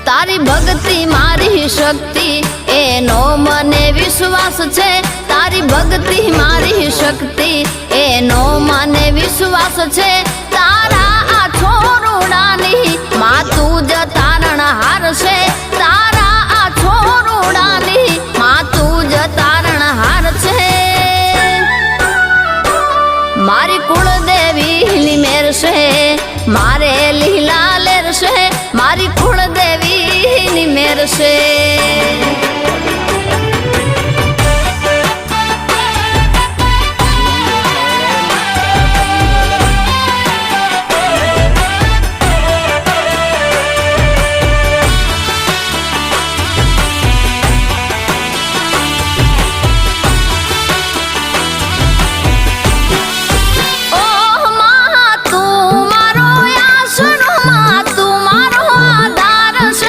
તારી ભક્તિ મારી શક્તિ એનો મને વિશ્વાસ છે તારી ભક્તિ મારી શક્તિ એનો મને વિશ્વાસ છે તારા આ છોરુડાની માં તું જ તારણહાર છે તારા આ છોરુડાની માં તું જ તારણહાર છે મારી કુળદેવીની મેર છે મારે લીલા લેર છે મારી કુળદેવીની મેર છે